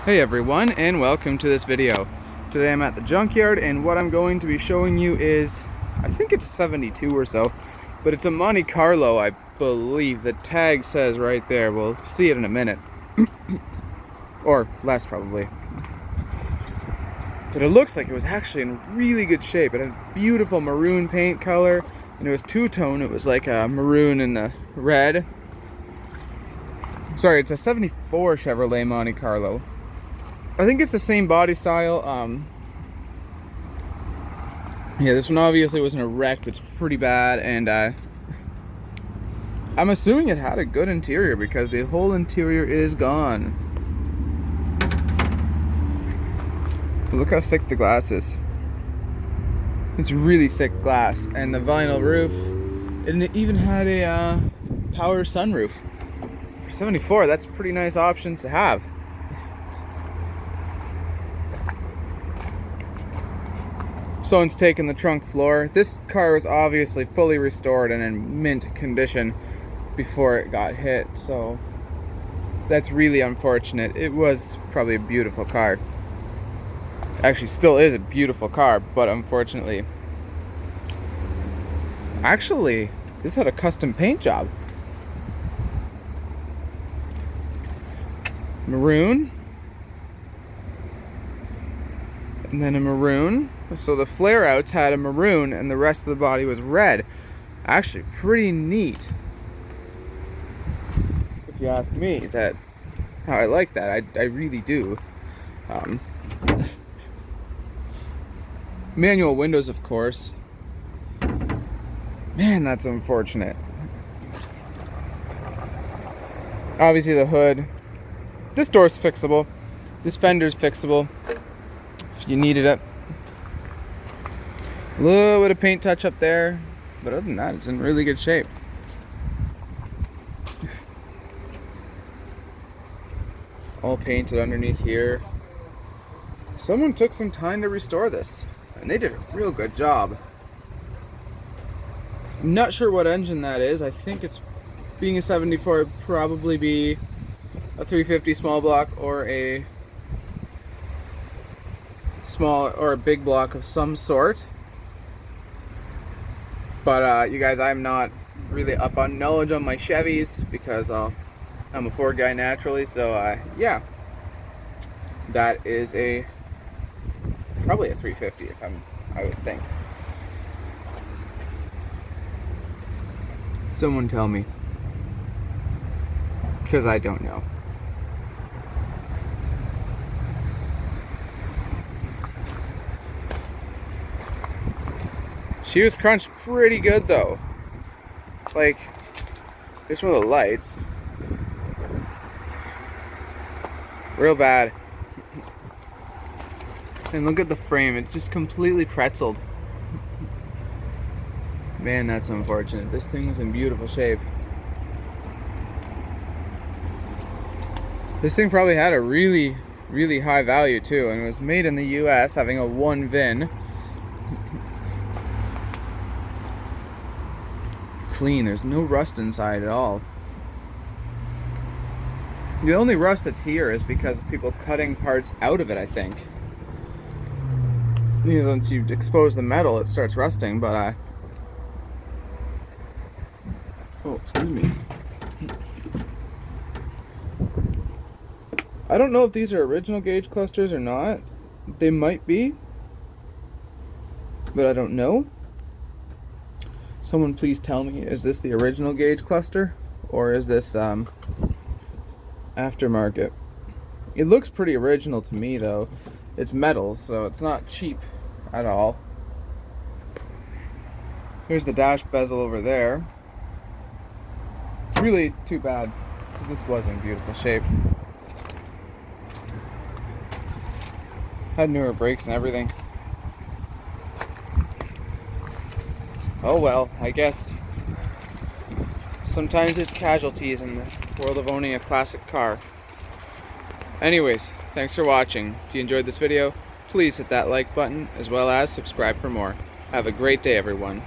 Hey everyone, and welcome to this video. Today I'm at the Junkyard, and what I'm going to be showing you is, I think it's a 72 or so, but it's a Monte Carlo, I believe. The tag says right there. We'll see it in a minute. Or less probably. But it looks like it was actually in really good shape. It had a beautiful maroon paint color, and it was two-tone. It was like a maroon and a red. Sorry, it's a 74 Chevrolet Monte Carlo. I think it's the same body style. Yeah, this one obviously wasn't a wreck, but it's pretty bad, and I'm assuming it had a good interior because the whole interior is gone. But look how thick the glass is. It's really thick glass, and the vinyl roof, and it even had a power sunroof. For 74, that's pretty nice options to have. Someone's taken the trunk floor. This car was obviously fully restored and in mint condition before it got hit, so that's really unfortunate. It was probably a beautiful car. Actually, still is a beautiful car, but unfortunately. Actually, this had a custom paint job. Maroon. And then a maroon. So the flare outs had a maroon and the rest of the body was red. Actually pretty neat, if you ask me. That how I like that. I really do. Manual windows, of course. Man, that's unfortunate. Obviously the hood. This door's fixable. This fender's fixable if you needed it. A little bit of paint touch up there, but other than that, it's in really good shape. All painted underneath here. Someone took some time to restore this, and they did a real good job. I'm not sure what engine that is. I think it's, being a 74, it'd probably be a 350 small block or a small or a big block of some sort. But you guys, I'm not really up on knowledge on my Chevys because I'm a Ford guy naturally. So yeah, that is probably a 350 if I would think. Someone tell me, because I don't know. She was crunched pretty good though. Like, this one of the lights. Real bad. And look at the frame, it's just completely pretzeled. Man, that's unfortunate. This thing was in beautiful shape. This thing probably had a really, really high value too, and it was made in the US, having a 1 VIN. Clean, there's no rust inside at all. The only rust that's here is because of people cutting parts out of it, I think. Because once you expose the metal, it starts rusting, but oh, excuse me. I don't know if these are original gauge clusters or not. They might be, but I don't know. Someone please tell me, is this the original gauge cluster or is this aftermarket? It looks pretty original to me though. It's metal, so it's not cheap at all. Here's the dash bezel over there. It's really too bad because this was in beautiful shape. Had newer brakes and everything. Oh well, I guess sometimes there's casualties in the world of owning a classic car. Anyways, thanks for watching. If you enjoyed this video, please hit that like button as well as subscribe for more. Have a great day, everyone.